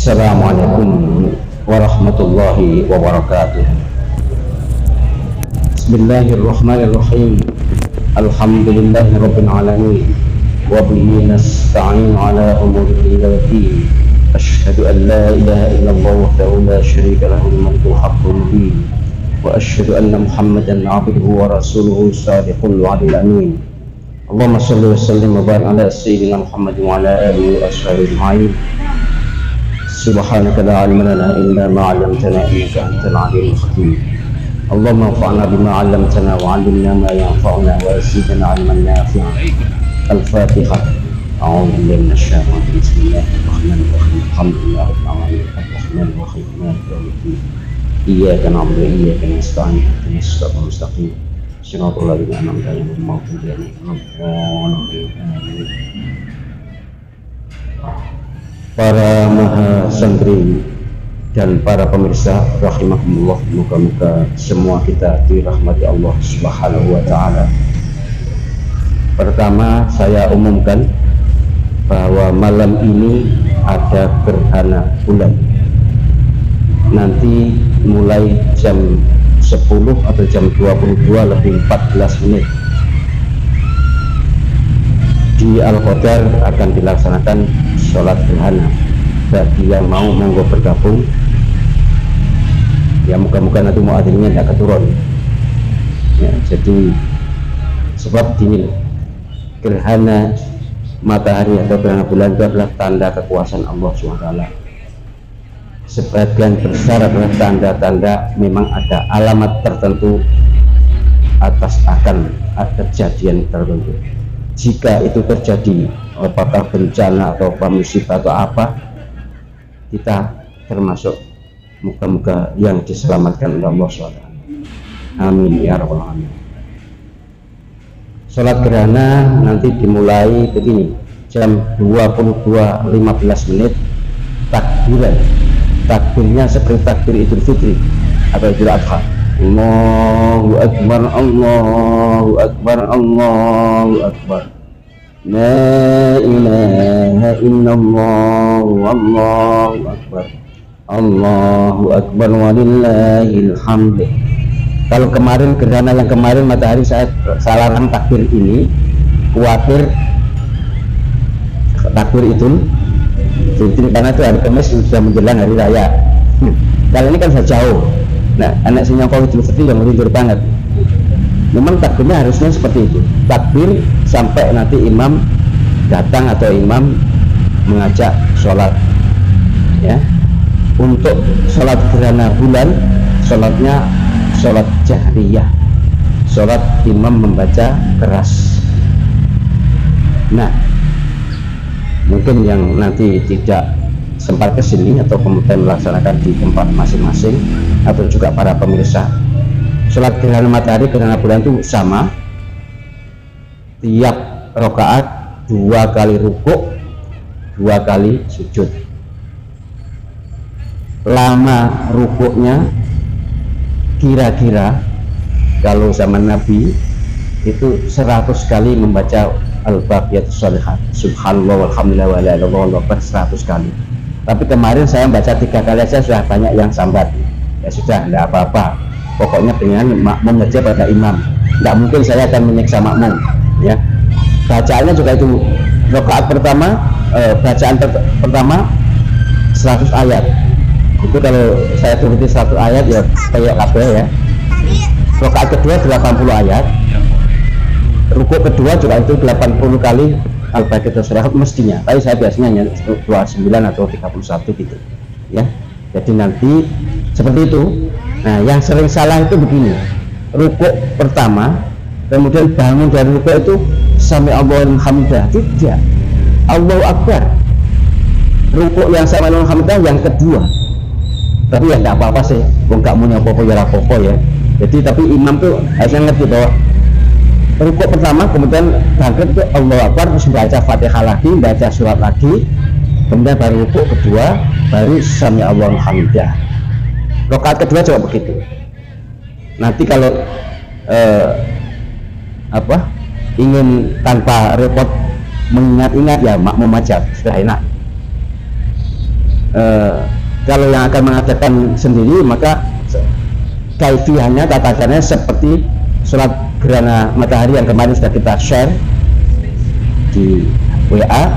Assalamualaikum warahmatullahi wabarakatuh. Bismillahirrahmanirrahim. Alhamdulillahi rabbil alamin. Wa bihi nasta'in ala umuri dunya waddin. Asyhadu an la ilaha illallah wahdahu la syarika lahu al-mulku haqqul mubin. Wa asyhadu anna Muhammadan 'abduhu wa rasuluhu shadiqul wa'dil amin. Allahumma shalli wa sallim wa barik ala sayyidina Muhammad wa ala alihi wa ashabihi ajma'in. Subhanaka la ilma lana illa ma 'allamtana innaka antal 'alimul hakim. Allahumma anfa'na bima 'allamtana wa 'allimna ma yanfa'una wa zidna 'ilman nafi'an. Al-Fatihah. A'udzu billahi minasy syaithanir rajim. Bismillahirrahmanirrahim. Alhamdulillahirabbil alamin. Arrahmanir rahim. Maliki yaumiddin. Iyyaka na'budu wa iyyaka nasta'in. Ihdinas siratal mustaqim. Shiratal ladzina an'amta 'alaihim ghairil maghdubi 'alaihim waladdallin. Para maha santri dan para pemirsa rahimakumullah, moga-moga semua kita dirahmati Allah Subhanahu wa taala. Pertama, saya umumkan bahwa malam ini ada gerhana bulan. Nanti mulai jam 10 atau jam 22 lebih 14 menit di Al-Qadar akan dilaksanakan sholat gerhana. Bagi yang mau monggo bergabung ya, moga-moga nanti muadzinnya tidak keturun ya. Jadi sebab gini, gerhana matahari atau gerhana bulan itu adalah tanda kekuasaan Allah SWT. Sebagian besar adalah tanda-tanda memang ada alamat tertentu atas akan ada kejadian tertentu. Jika itu terjadi, apakah bencana atau musibah atau apa, kita termasuk moga-moga yang diselamatkan oleh Allah SWT. Amin ya rabbal alamin. Sholat gerhana nanti dimulai begini, jam 22.15 menit takbiran. Takbirnya seperti takbir Idul Fitri atau Idul Adha. Allahu Akbar, Allahu Akbar, Allahu Akbar. La ilaha illallah, Allahu Akbar, Allahu Akbar walillahil hamd. Kalau kemarin gerhana yang kemarin matahari saya larang takbir ini, khawatir takbir Idul Fitri karena itu hari Kamis sudah menjelang hari raya. Kali ini kan sudah jauh. Nah, anak sinyal Idul Fitri yang mundur banget. Memang takbirnya harusnya seperti itu. Takbir sampai nanti imam datang atau imam mengajak sholat. Ya. Untuk sholat gerhana bulan, sholatnya sholat jahriyah. Sholat imam membaca keras. Nah, mungkin yang nanti tidak sempat ke sini atau kemudian melaksanakan di tempat masing-masing atau juga para pemirsa, sholat gerhana matahari gerhana bulan itu sama, tiap rakaat 2 kali rukuk, 2 kali sujud. Lama rukuknya kira-kira kalau zaman Nabi itu 100 kali membaca al-baqiyatus sholihat, subhanallah walhamdulillah wa la ilaha illallah 100 kali. Tapi kemarin saya baca 3 kali aja sudah banyak yang sambat. Ya sudah, tidak apa-apa. Pokoknya dengan makmum saja pada imam. Tidak mungkin saya akan menyiksa makmum. Ya, bacaannya juga itu rakaat pertama, bacaan pertama 100 ayat. Itu kalau saya turuti 100 ayat ya kayak kabeh ya. Rakaat kedua 80 ayat. Rukuk kedua juga itu 80 kali al-baqiyatus sholihat mestinya, tapi saya biasanya hanya 29 atau 31 gitu ya. Jadi nanti seperti itu. Nah, yang sering salah itu begini, rukuk pertama kemudian bangun dari rukuk itu sami Allahu hamdah, tidak, Allahu Akbar. Rukuk yang sami Allahu hamdah yang kedua. Tapi ya tidak apa-apa sih, nggak mau apa-apa ya apa-apa ya. Jadi tapi imam tuh harusnya ngerti bahwa rukuk pertama kemudian bangkit itu Allahu Akbar, terus baca Fatihah lagi, baca surat lagi, kemudian baru rukuk kedua, baru sami Allahu hamdah. Rakaat kedua coba begitu. Nanti kalau ingin tanpa repot mengingat-ingat ya makmum aja, sudah enak. kalau yang akan mengadakan sendiri maka kaifiahnya, tata caranya seperti sholat gerhana matahari yang kemarin sudah kita share di WA.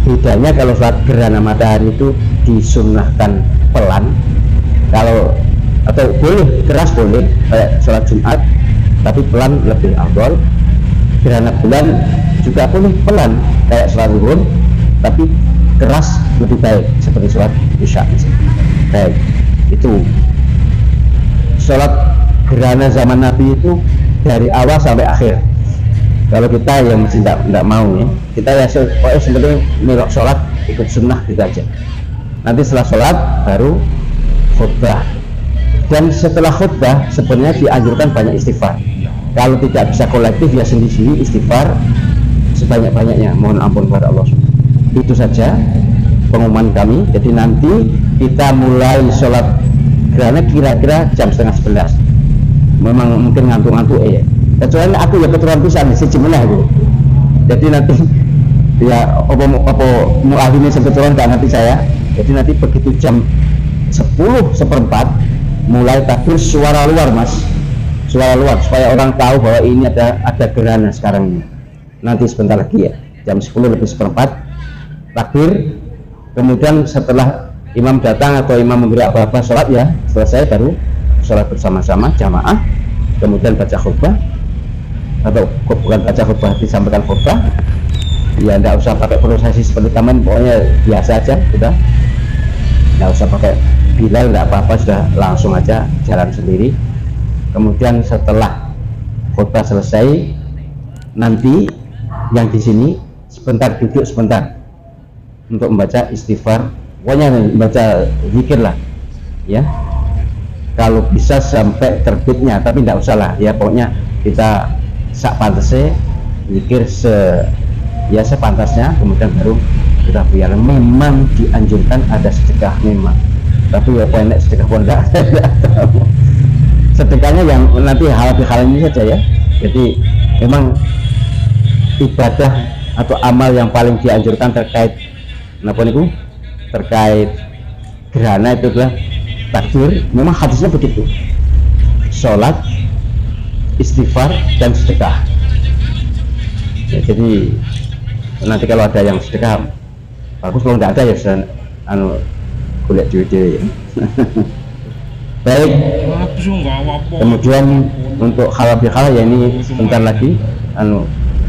Bedanya kalau sholat gerhana matahari itu disunnahkan pelan, kalau atau boleh keras boleh kayak sholat Jumat, tapi pelan lebih afdol. Gerhana bulan juga boleh pelan kayak sholat zuhur, tapi keras lebih baik seperti sholat isya. Baik, itu sholat gerhana zaman Nabi itu dari awal sampai akhir. Kalau kita yang masih tidak mau ya, kita ya sebenarnya melok sholat ikut sunnah gitu aja. Nanti setelah sholat baru khutbah, dan setelah khutbah sebenarnya dianjurkan banyak istighfar. Kalau tidak bisa kolektif ya sendiri-sendiri istighfar sebanyak-banyaknya, mohon ampun kepada Allah. Itu saja pengumuman kami. Jadi nanti kita mulai sholat gerhana kira-kira jam 10:30. Memang mungkin ngantuk-ngantuk ya, kecuali aku ya keturunan pisan di siji meneh itu. Jadi nanti ya apa muawinya seketurunan gak nanti saya. Jadi nanti begitu jam 10:04 mulai takbir suara luar mas, suara luar, supaya orang tahu bahwa ini ada gerhana sekarang ini. Nanti sebentar lagi ya, jam 10:04 takbir. Kemudian setelah imam datang atau imam memberi apa-apa sholat ya selesai, baru sholat bersama-sama jamaah, kemudian baca khutbah, atau bukan baca khutbah, disampaikan khutbah ya, tidak usah pakai prosesi seperti taman, pokoknya biasa aja, sudah tidak usah pakai bilal, tidak apa-apa, sudah langsung aja jalan sendiri. Kemudian setelah khutbah selesai, nanti yang di sini sebentar duduk sebentar untuk membaca istighfar, pokoknya membaca zikir lah ya, kalau bisa sampai terbitnya, tapi tidak usah lah ya, pokoknya kita sak pantasnya zikir sepantasnya, kemudian baru kita biar. Memang dianjurkan ada sedekah memang, tapi ya enak sedekah pun enggak. Sedekahnya yang nanti hal ini saja ya. Jadi memang ibadah atau amal yang paling dianjurkan terkait terkait gerhana itu adalah takbir. Memang hadisnya begitu, sholat, istighfar, dan sedekah ya. Jadi nanti kalau ada yang sedekah bagus, kalau tidak ada ya sudah kuliah duit ya. Baik, kemudian untuk halal bihalal ya, ini sebentar lagi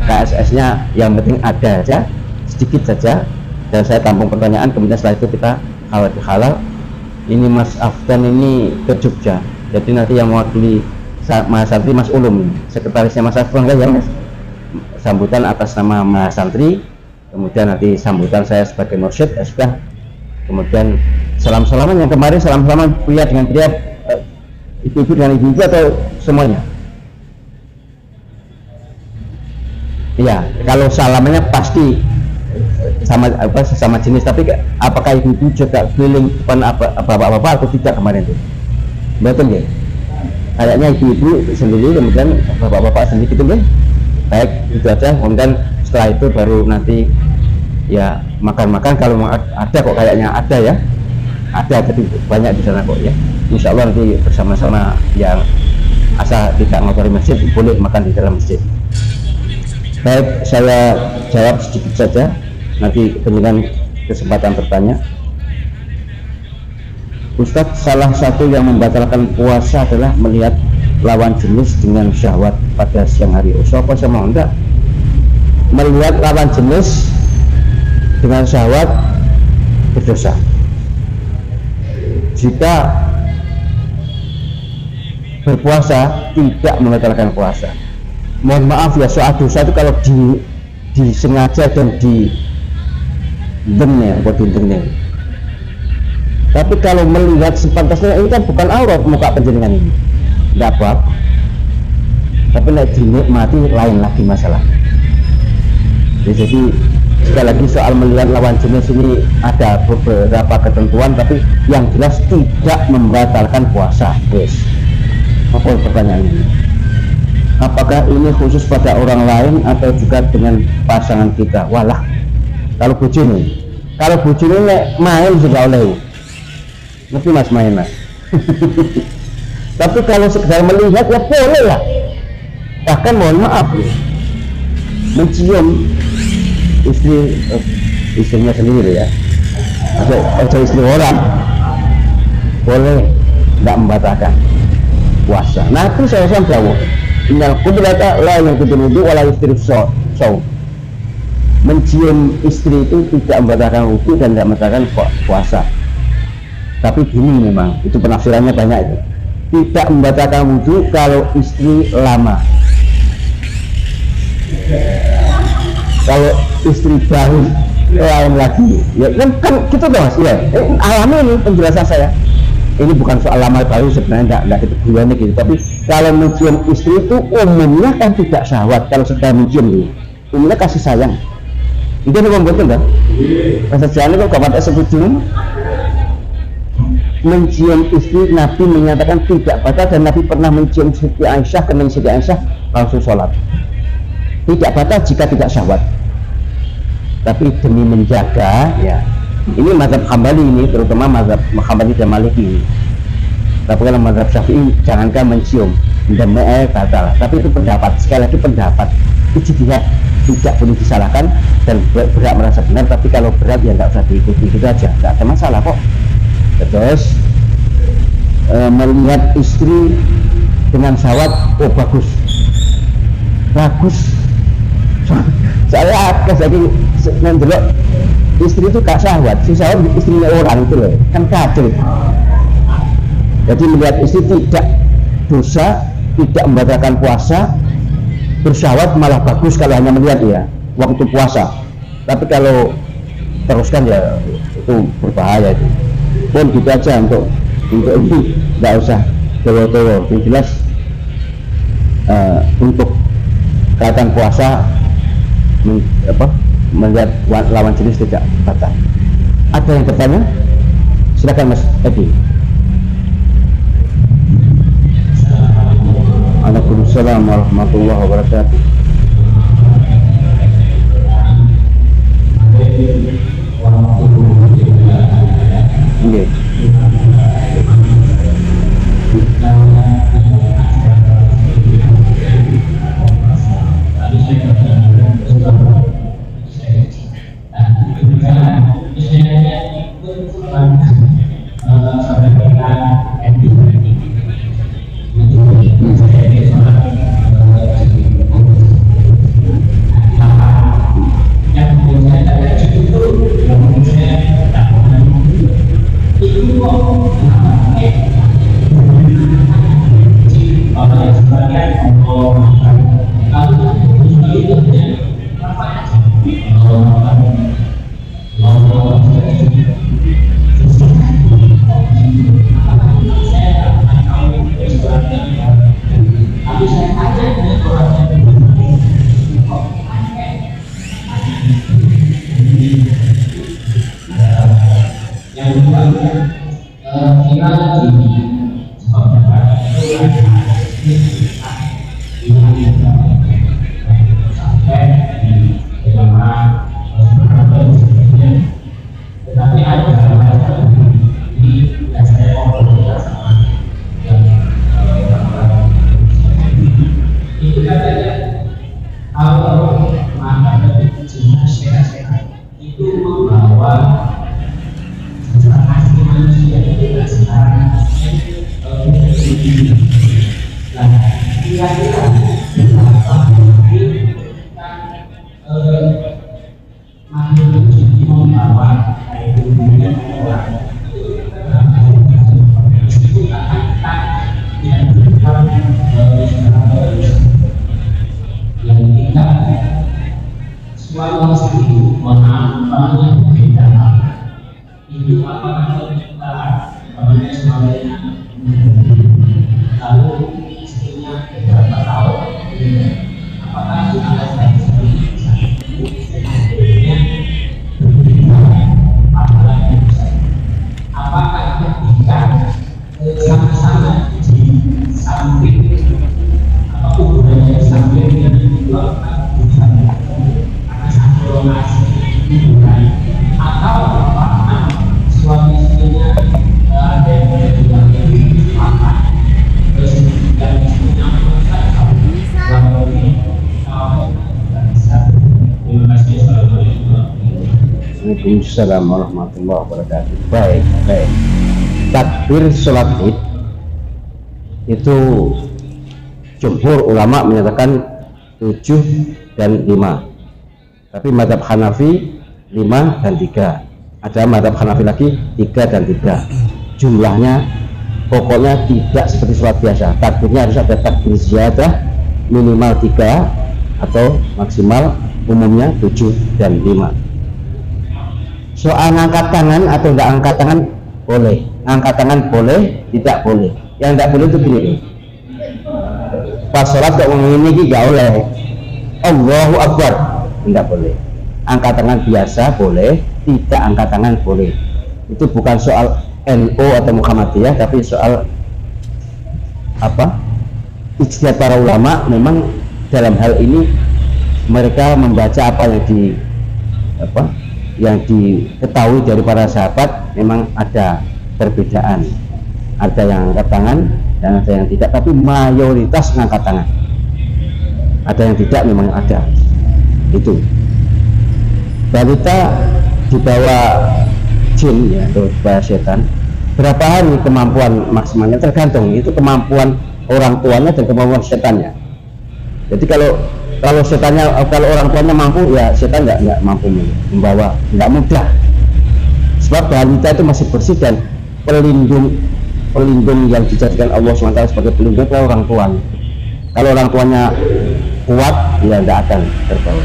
KSS nya yang penting ada aja, sedikit saja, dan saya tampung pertanyaan, kemudian setelah itu kita halal bihalal. Ini Mas Afdan ini ke Jogja, jadi nanti yang mewakili Mas Santri Mas Ulum, sekretarisnya Mas Afdan ya Mas, sambutan atas nama Mas Santri, kemudian nanti sambutan saya sebagai mursyid ya sudah, kemudian salam-salaman yang kemarin, salam-salaman pria dengan pria, ibu-ibu dengan ibu-ibu, atau semuanya ya. Kalau salamannya pasti sama jenis, tapi apakah ibu-ibu juga keliling depan bapak-bapak atau tidak kemarin itu, betul ya? Kayaknya ibu-ibu sendiri, kemudian bapak-bapak sendiri gitu kan. Baik, itu aja. Kemudian setelah itu baru nanti ya makan-makan, kalau ada kok, kayaknya ada ya, ada, tapi banyak di sana kok ya. Insya Allah nanti bersama-sama, yang asal tidak ngotori masjid boleh makan di dalam masjid. Baik, saya jawab sedikit saja, nanti dengan kesempatan bertanya. Ustadz, salah satu yang membatalkan puasa adalah melihat lawan jenis dengan syahwat pada siang hari. Apa sama enggak? Melihat lawan jenis dengan syahwat berdosa. Jika berpuasa tidak membatalkan puasa. Mohon maaf ya, soal dosa itu kalau disengaja dan didengar. Tapi kalau melihat sepantasnya, ini kan bukan aurat muka penjenengan ini, tidak apa-apa. Tapi nek dinikmati lain lagi masalah. Jadi sekali lagi soal melihat lawan jenis ini ada beberapa ketentuan, tapi yang jelas tidak membatalkan puasa. Wes, apa pertanyaan ini? Apakah ini khusus pada orang lain atau juga dengan pasangan kita? Walah, kalau bojo nih, Kalau bojone nek main juga oleh, ngerti mas, main mas. Tapi kalau sekedar melihat ya boleh lah, bahkan mohon maaf mencium istrinya sendiri ya, atau istri orang boleh, nggak membatalkan puasa. Nah itu saya jawab, innal qudrata la yanqudu wudu wala yuftiru shaum. Mencium istri itu tidak membatalkan wudu dan tidak membatalkan puasa. Tapi gini memang, itu penafsirannya banyak itu. Tidak membatalkan wudu kalau istri lama. Kalau istri baru lain lagi. Ya kan gitu dong mas. Ya, alami ini penjelasan saya. Ini bukan soal lama baru, sebenarnya enggak gitu bulannya gitu. Tapi kalau mencium istri itu umumnya kan tidak syahwat. Kalau sedang mencium itu, umumnya kasih sayang. Itu memang betul kan? Rasa jalan itu kapan setuju? Mencium istri, Nabi menyatakan tidak batal, dan Nabi pernah mencium Siti Aisyah, kening Siti Aisyah langsung sholat. Tidak batal jika tidak syahwat, tapi demi menjaga ya. Ini mazhab Hambali ini, terutama mazhab Hambali dan Maliki ini. Tapi kalau mazhab Syafi'i jangankan mencium dan batal, tapi itu pendapat, sekali lagi pendapat, ijtihad, tidak boleh disalahkan, dan berat merasa benar. Tapi kalau berat ya nggak usah diikuti, gitu aja, nggak ada masalah kok. Terus melihat istri dengan syahwat, oh bagus, saya lagi mendelok istri itu gak syahwat, si syahwat istrinya orang itu loh, kan kacau. Jadi melihat istri tidak dosa, tidak membatalkan puasa, bersyahwat malah bagus kalau hanya melihat ya waktu puasa. Tapi kalau teruskan ya itu berbahaya itu. Pun gitu aja untuk ini, nggak usah tewo-tewo. Yang jelas untuk kaitan puasa melihat lawan jenis tidak batal. Ada yang bertanya? Silakan Mas Edi. Waalaikumsalam warahmatullahi wabarakatuh. Iya. Itu membawa secara asli manusia itu tidak sekarang Waalaikumsalam warahmatullahi wabarakatuh. Baik, baik. Takbir sholat id itu jumhur ulama menyatakan 7 dan 5. Tapi mazhab Hanafi 5 dan 3. Ada mazhab Hanafi lagi 3 dan 3. Jumlahnya pokoknya tidak seperti sholat biasa. Takbirnya harus ada takbir ziyadah minimal 3 atau maksimal umumnya 7 dan 5. Soal angkat tangan atau tidak angkat tangan boleh. Angkat tangan boleh, tidak boleh. Yang tidak boleh itu gini. Pas sholat kok ngomong ini gak boleh. Allahu Akbar tidak boleh. Angkat tangan biasa boleh, tidak angkat tangan boleh. Itu bukan soal NU atau Muhammadiyah, tapi soal apa? Ijtihad para ulama. Memang dalam hal ini mereka membaca apa yang diketahui dari para sahabat. Memang ada perbedaan, ada yang angkat tangan dan ada yang tidak, tapi mayoritas mengangkat tangan. Ada yang tidak, memang ada. Itu balita dibawa jin ya, atau dibawa setan, berapa hari kemampuan maksimalnya tergantung itu kemampuan orang tuanya dan kemampuan setannya. Jadi kalau setannya, kalau orang tuanya mampu, ya setan nggak mampu membawa, nggak mudah. Sebab balita itu masih bersih dan pelindung yang dijadikan Allah SWT sebagai pelindung ke orang tuanya. Kalau orang tuanya kuat, ya tidak akan terbawa.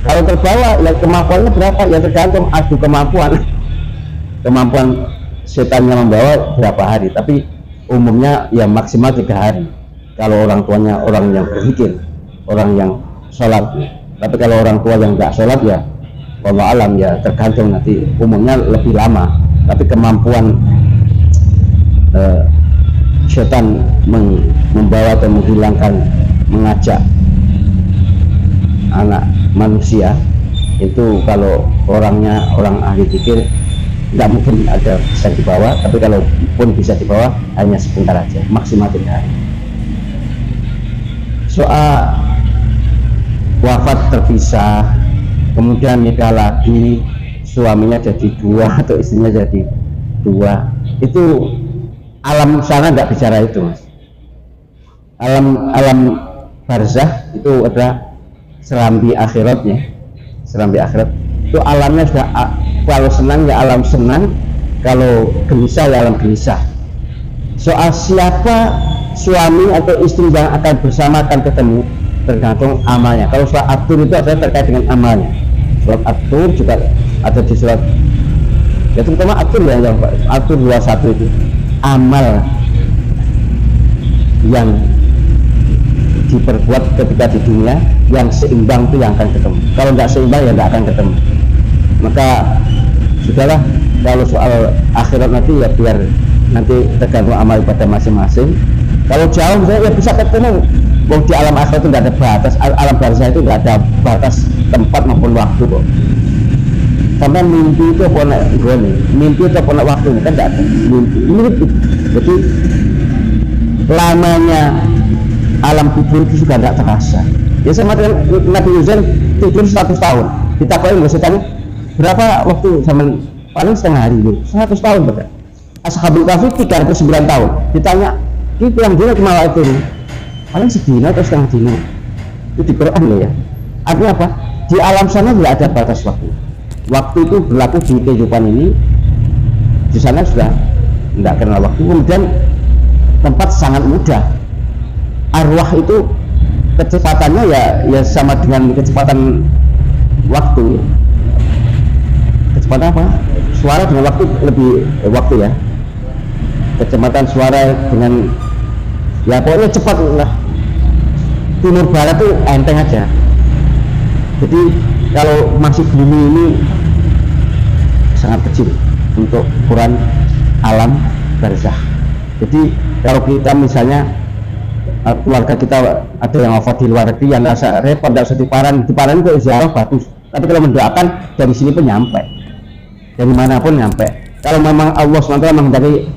Kalau terbawa, ya kemampuannya berapa? Ya tergantung adu kemampuan. Kemampuan setannya membawa berapa hari, tapi umumnya ya maksimal 3 hari. Kalau orang tuanya orang yang berpikir, orang yang sholat. Tapi kalau orang tua yang nggak sholat, ya wallahu alam, ya tergantung, nanti umumnya lebih lama. Tapi kemampuan setan membawa atau menghilangkan, mengajak anak manusia itu, kalau orangnya orang ahli pikir nggak mungkin ada bisa dibawa. Tapi kalau pun bisa dibawa, hanya sebentar aja, maksimal 3 hari. Soal wafat terpisah, kemudian nikah lagi, suaminya jadi 2 atau istrinya jadi 2, itu alam sana nggak bicara itu, Mas. Alam barzah itu ada serambi akhiratnya. Serambi akhirat itu alamnya sudah, kalau senang ya alam senang, kalau gelisah ya alam gelisah. Soal siapa suami atau istri yang akan bersama akan ketemu tergantung amalnya. Kalau surat At-Tur itu adalah terkait dengan amalnya. Surat At-Tur juga ada di surat, ya terutama At-Tur ya, At-Tur 21 itu amal yang diperbuat ketika di dunia yang seimbang itu yang akan ketemu. Kalau nggak seimbang ya nggak akan ketemu. Maka sudahlah, kalau soal akhirat nanti ya biar nanti tergantung amal pada masing-masing. Kalau jauh ya bisa ketemu. Wong di alam akhirat itu nggak ada batas, alam barzah itu nggak ada batas tempat maupun waktu kok. Sampai mimpi itu apa nak mimpi itu apa nak waktu kan nggak ada mimpi. Jadi lamanya alam kubur itu juga nggak terasa. Ya sama dengan Nabi Uzair tidur 100 tahun. Ditakoin nggak setan berapa waktu zaman, paling setengah hari itu 100 tahun betul. Ashabul Kahfi 309 tahun. Ditanya, ini pulang dulu kemana itu? Paling sedina atau setengah dina. Itu di Quran loh ya. Artinya apa? Di alam sana tidak ada batas waktu. Waktu itu berlaku di kehidupan ini. Di sana sudah tidak kenal waktu. Kemudian tempat sangat mudah. Arwah itu kecepatannya ya sama dengan kecepatan waktu. Kecepatan apa? Suara dengan waktu lebih waktu ya. Kecepatan suara dengan ya pokoknya cepat lah. Timur barat tuh enteng aja. Jadi kalau masih bumi ini sangat kecil untuk ukuran alam barzah. Jadi kalau kita misalnya keluarga kita ada yang wafat di luar negeri, yang rasa repot, tidak usah diparan ke ziarah batu. Tapi kalau mendoakan dari sini pun nyampe, dari manapun nyampe. Kalau memang Allah SWT menghendaki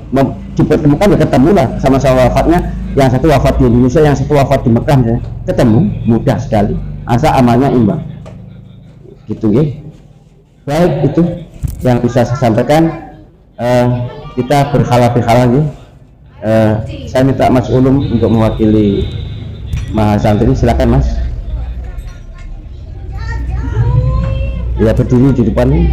dipertemukan, ya ketemu lah sama-sama wafatnya. Yang satu wafat di Indonesia, yang satu wafat di Mekah, misalnya. Ketemu mudah sekali, asal amalnya imbang. Gitu ya. Baik, itu yang bisa saya sampaikan. Kita berkhala nih. Saya minta Mas Ulum untuk mewakili mahasantri, silakan Mas. Ya, berdiri di depan nih.